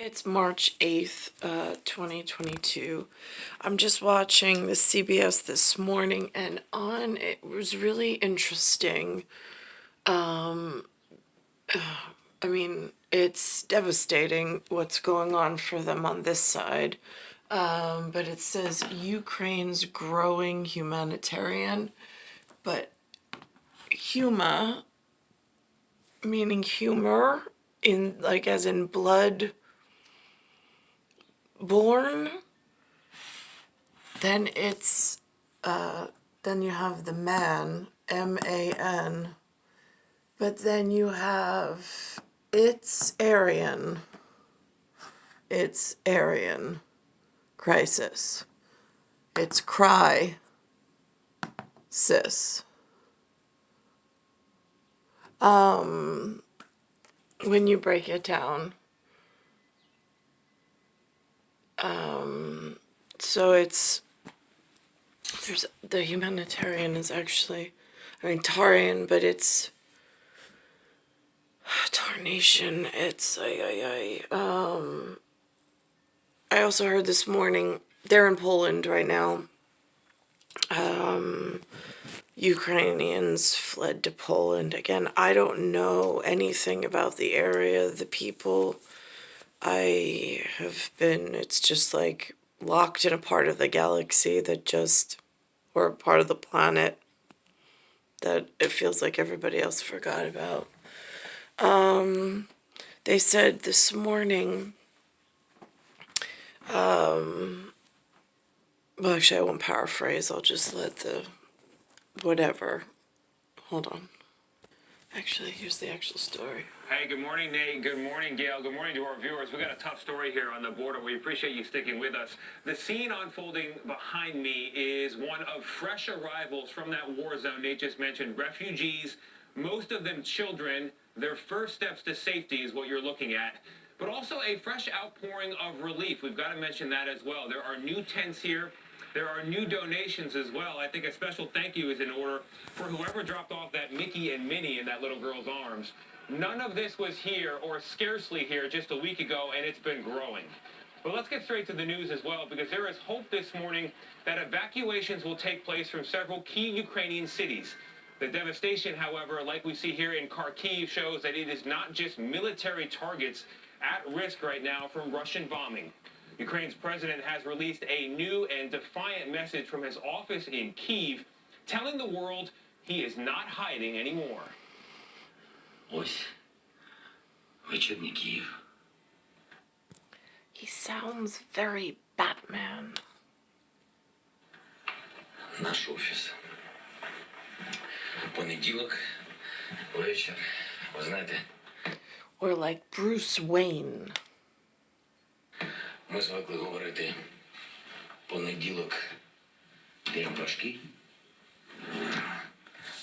It's March 8th, 2022. I'm just watching the CBS this morning, and it was really interesting. I mean, it's devastating what's going on for them on this side. But it says Ukraine's growing humanitarian, but huma, meaning humor, in like as in blood born, then it's then you have the man, M-A-N, but then you have Arian Cri-Sis. It's Cri-Sis. When you break it down, so there's the humanitarian is actually, Tarian, but it's tarnation. It's I also heard this morning they're in Poland right now. Ukrainians fled to Poland. Again, I don't know anything about the area, the people. It's just like locked in a part of the galaxy or a part of the planet that it feels like everybody else forgot about. They said this morning, well, actually I won't paraphrase, I'll just let whatever. Hold on. Actually, here's the actual story. Hey, good morning, Nate. Good morning, Gail. Good morning to our viewers. We've got a tough story here on the border. We appreciate you sticking with us. The scene unfolding behind me is one of fresh arrivals from that war zone Nate just mentioned. Refugees, most of them children. Their first steps to safety is what you're looking at. But also a fresh outpouring of relief. We've got to mention that as well. There are new tents here. There are new donations as well. I think a special thank you is in order for whoever dropped off that Mickey and Minnie in that little girl's arms. None of this was here, or scarcely here, just a week ago, and it's been growing. But let's get straight to the news as well, because there is hope this morning that evacuations will take place from several key Ukrainian cities. The devastation, however, like we see here in Kharkiv, shows that it is not just military targets at risk right now from Russian bombing. Ukraine's president has released a new and defiant message from his office in Kyiv, telling the world he is not hiding anymore. Ось вечірній Київ. He sounds very Batman. Наш офіс. Понеділок, вечір. Ви знаєте, Or like Bruce Wayne. ми звикли говорити понеділок день важкий.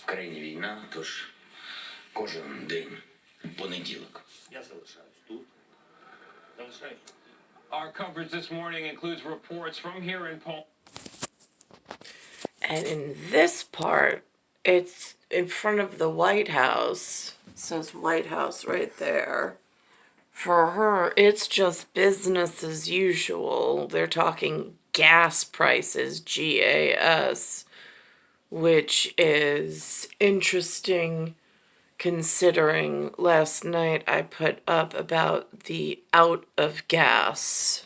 В країні війна, тож кожен день понеділок. Я залишаюсь тут. Залишаюсь. Our coverage this morning includes reports from here in Poland. And in this part, it's in front of the White House. It says White House right there. For her, it's just business as usual. They're talking gas prices, GAS, which is interesting considering last night I put up about the out of gas.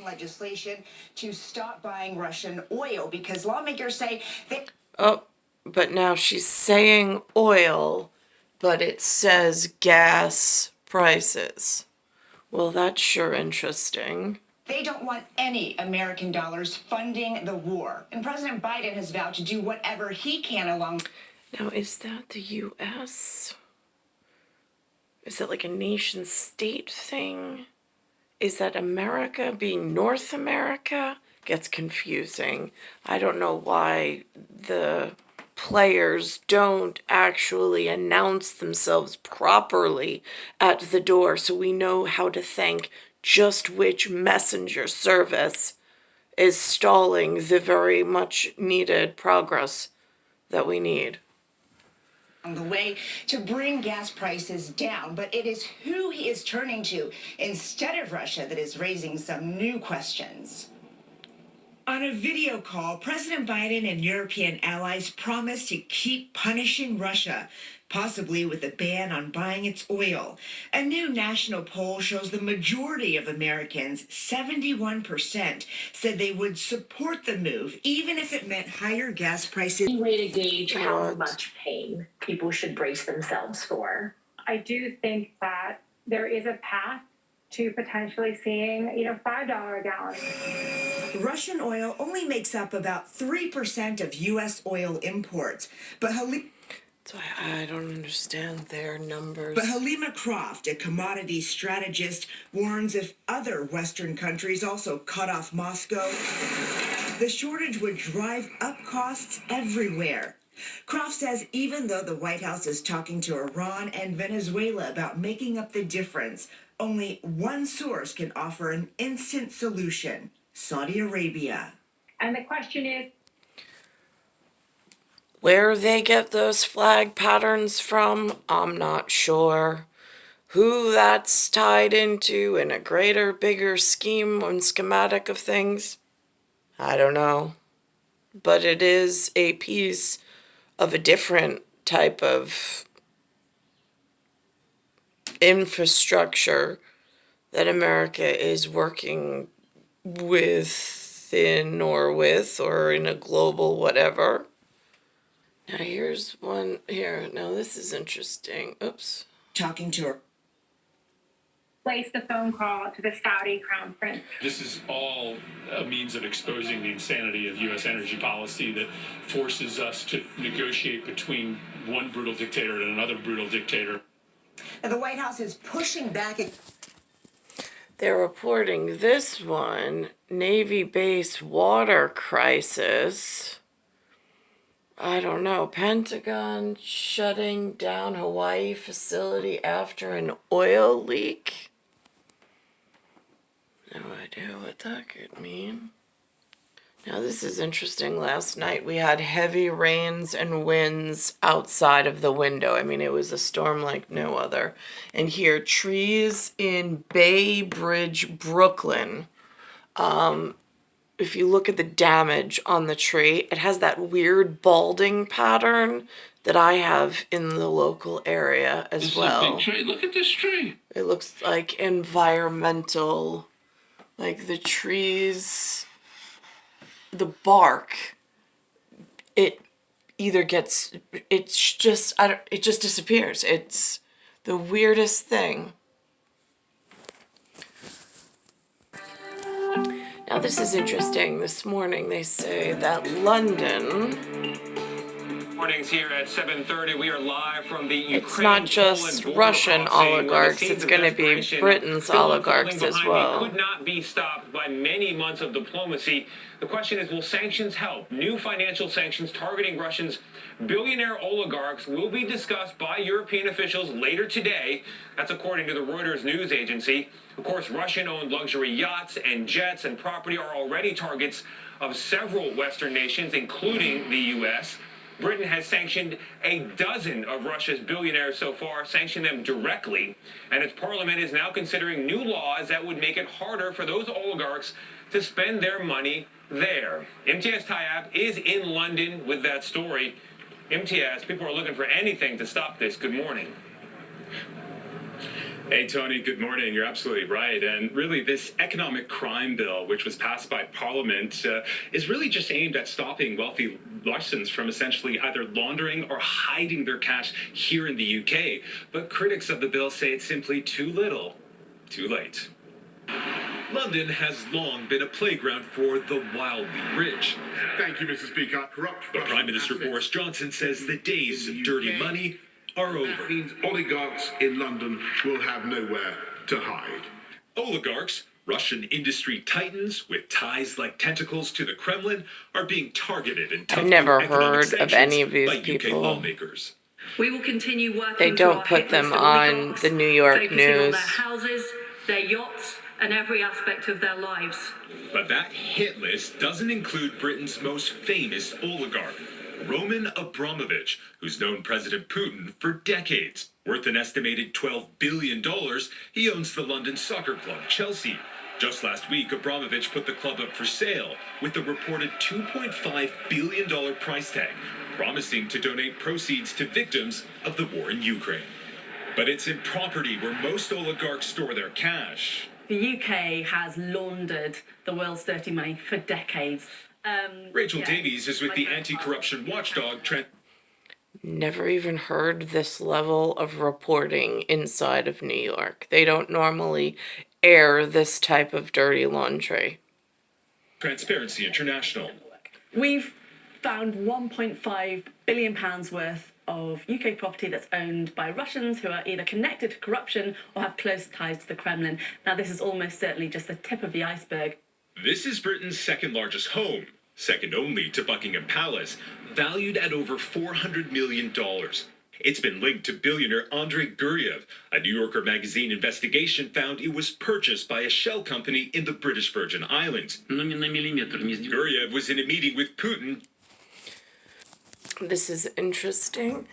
Legislation to stop buying Russian oil because lawmakers say they... Oh, but now she's saying oil, but it says gas prices. Well, that's sure interesting. They don't want any American dollars funding the war. And President Biden has vowed to do whatever he can along... Now, is that the U.S.? Is that like a nation-state thing? Is that America being North America? Gets confusing. I don't know why the players don't actually announce themselves properly at the door so we know how to thank just which messenger service is stalling the very much needed progress that we need. on the way to bring gas prices down, but it is who he is turning to instead of Russia that is raising some new questions. On a video call, President Biden and European allies promised to keep punishing Russia, possibly with a ban on buying its oil. A new national poll shows the majority of Americans, 71%, said they would support the move, even if it meant higher gas prices. Any way to gauge how What? much pain people should brace themselves for. I do think that there is a path to potentially seeing, $5 a gallon. Russian oil only makes up about 3% of U.S. oil imports, but So I don't understand their numbers. But Halima Croft, a commodities strategist, warns if other Western countries also cut off Moscow, the shortage would drive up costs everywhere. Croft says even though the White House is talking to Iran and Venezuela about making up the difference, only one source can offer an instant solution: Saudi Arabia. And the question is, Where they get those flag patterns from, I'm not sure. Who that's tied into in a greater, bigger scheme and schematic of things, I don't know. But it is a piece of a different type of infrastructure that America is working within or in a global whatever. Now here's one here. Now this is interesting. Oops. Talking to her. place the phone call to the Saudi crown prince. This is all a means of exposing the insanity of U.S. energy policy that forces us to negotiate between one brutal dictator and another brutal dictator. Now, the White House is pushing back. They're reporting this one, Navy base water crisis. I don't know, Pentagon shutting down Hawaii facility after an oil leak. No idea what that could mean. Now this is interesting. Last night we had heavy rains and winds outside of the window. I mean, it was a storm like no other. And here, trees in Bay Bridge, Brooklyn. If you look at the damage on the tree, it has that weird balding pattern that I have in the local area as well. This is a big tree. Look at this tree. It looks like environmental, like the trees, the bark, it either gets, it just disappears. It's the weirdest thing. Now this is interesting. This morning they say that London, Mornings here at 7:30. We are live from the Ukraine. it's not just Poland Russian border crossing, where the oligarchs, scenes it's of going to be desperation Britain's still oligarchs unfolding as behind me well. could not be stopped by many months of diplomacy. The question is, will sanctions help? New financial sanctions targeting Russia's billionaire oligarchs will be discussed by European officials later today. That's according to the Reuters news agency. Of course, Russian-owned luxury yachts and jets and property are already targets of several Western nations, including the U.S. Britain has sanctioned a dozen of Russia's billionaires so far, sanctioned them directly, and its parliament is now considering new laws that would make it harder for those oligarchs to spend their money there. MTS Tayyab is in London with that story. MTS, people are looking for anything to stop this. Good morning. Hey, Tony, good morning. You're absolutely right. And really, this economic crime bill, which was passed by Parliament, is really just aimed at stopping wealthy Russians from essentially either laundering or hiding their cash here in the UK. But critics of the bill say it's simply too little, too late. London has long been a playground for the wildly rich. Thank you, Mr. Speaker. Corrupt But Prime Minister assets Boris Johnson says the days of dirty money are That over. means oligarchs in London will have nowhere to hide. Oligarchs, Russian industry titans with ties like tentacles to the Kremlin, are being targeted and I've never heard of any of these by UK people. lawmakers. We will continue working. They don't put them on the New York focusing news. on their houses, their yachts, and every aspect of their lives. But that hit list doesn't include Britain's most famous oligarch. Roman Abramovich, who's known President Putin for decades. Worth an estimated $12 billion, he owns the London soccer club Chelsea. Just last week, Abramovich put the club up for sale with a reported $2.5 billion price tag, promising to donate proceeds to victims of the war in Ukraine. But it's in property where most oligarchs store their cash. The UK has laundered the world's dirty money for decades. Rachel Davies is with the anti-corruption watchdog Never even heard this level of reporting inside of New York. They don't normally air this type of dirty laundry. Transparency International. We've found £1.5 billion worth of UK property that's owned by Russians who are either connected to corruption or have close ties to the Kremlin. Now, this is almost certainly just the tip of the iceberg. This is Britain's second largest home, second only to Buckingham Palace, valued at over $400 million. It's been linked to billionaire Andrei Guryev. A New Yorker magazine investigation found it was purchased by a shell company in the British Virgin Islands. Guryev was in a meeting with Putin. This is interesting.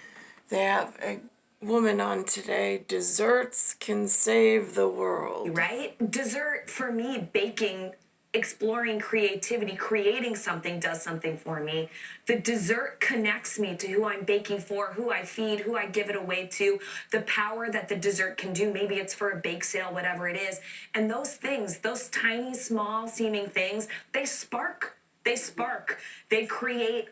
They have a woman on today. Desserts can save the world. Right? Dessert, for me, baking, exploring creativity, creating something does something for me. The dessert connects me to who I'm baking for, who I feed, who I give it away to, the power that the dessert can do. Maybe it's for a bake sale, whatever it is. And those things, those tiny, small seeming things, they spark. They create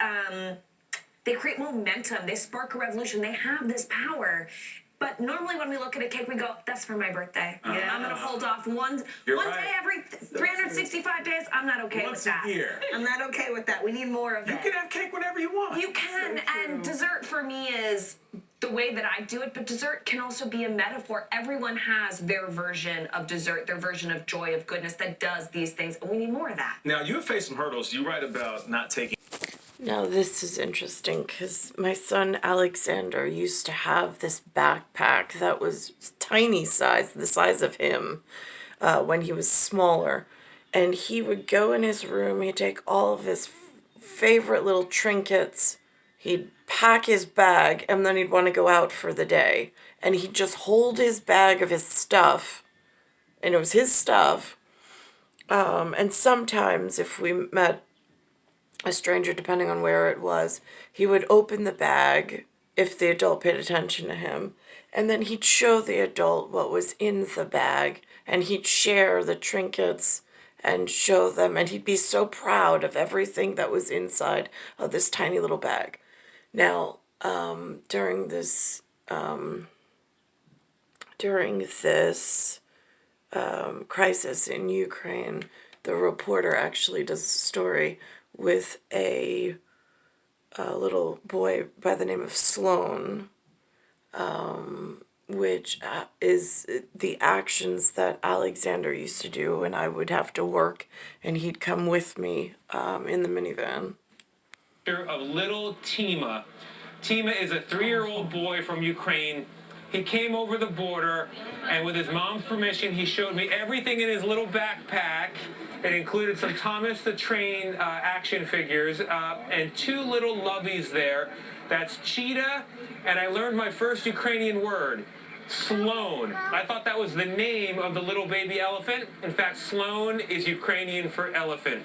momentum. They spark a revolution. They have this power. But normally when we look at a cake, we go, that's for my birthday. Yeah. I'm going to hold off one day every 365 days. I'm not okay with that. I'm not okay with that. We need more of it. You can have cake whenever you want. You can. And dessert for me is the way that I do it. But dessert can also be a metaphor. Everyone has their version of dessert, their version of joy, of goodness that does these things. And we need more of that. Now, you have faced some hurdles. You write about not taking. Now, this is interesting because my son Alexander used to have this backpack that was tiny size, the size of him, when he was smaller. And he would go in his room, he'd take all of his favorite little trinkets, he'd pack his bag, and then he'd want to go out for the day. And he'd just hold his bag of his stuff, and it was his stuff. And sometimes if we met a stranger, depending on where it was, he would open the bag if the adult paid attention to him, and then he'd show the adult what was in the bag, and he'd share the trinkets and show them, and he'd be so proud of everything that was inside of this tiny little bag. Now, during this crisis in Ukraine, the reporter actually does a story with a little boy by the name of Sloan, which is the actions that Alexander used to do when I would have to work, and he'd come with me in the minivan. Of little Tima. Tima is a 3-year-old boy from Ukraine. He came over the border, and with his mom's permission, he showed me everything in his little backpack. It included some Thomas the Train action figures and 2 little loveys there. That's cheetah, and I learned my first Ukrainian word, Sloan. I thought that was the name of the little baby elephant. In fact, Sloan is Ukrainian for elephant.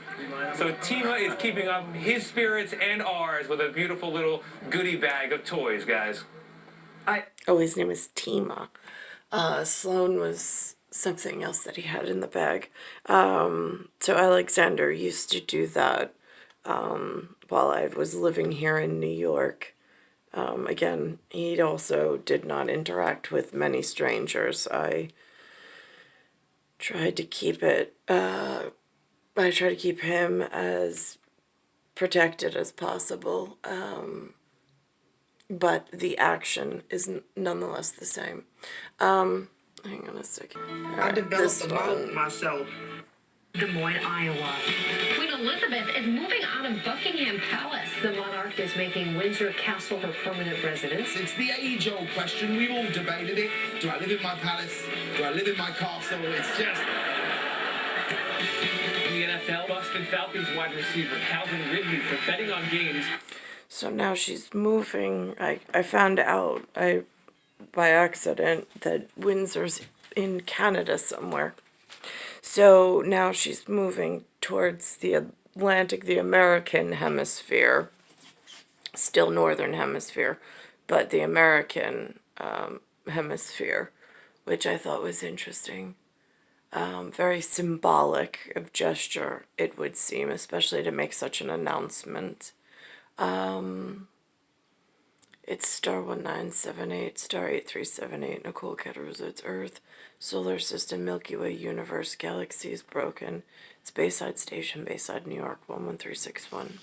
So Tima is keeping up his spirits and ours with a beautiful little goodie bag of toys, guys. His name is Tima. Sloan was something else that he had in the bag. So Alexander used to do that while I was living here in New York. Again, he also did not interact with many strangers. I tried to keep him as protected as possible. But the action is nonetheless the same. Hang on a second. I developed a boat myself. Des Moines, Iowa. Queen Elizabeth is moving out of Buckingham Palace. The monarch is making Windsor Castle her permanent residence. It's the age-old question. We've all debated it. Do I live in my palace? Do I live in my castle? It's just... In the NFL, Boston Falcons wide receiver Calvin Ridley for betting on games. So now she's moving. I found out by accident that Windsor's in Canada somewhere. So now she's moving towards the Atlantic, the American hemisphere, still northern hemisphere, but the American hemisphere, which I thought was interesting. Very symbolic of gesture, it would seem, especially to make such an announcement. It's star 1978, star 8378, Nicole, Cattaruzza, it's Earth, Solar System, Milky Way, Universe, Galaxies, Broken. It's Bayside Station, Bayside, New York, 11361.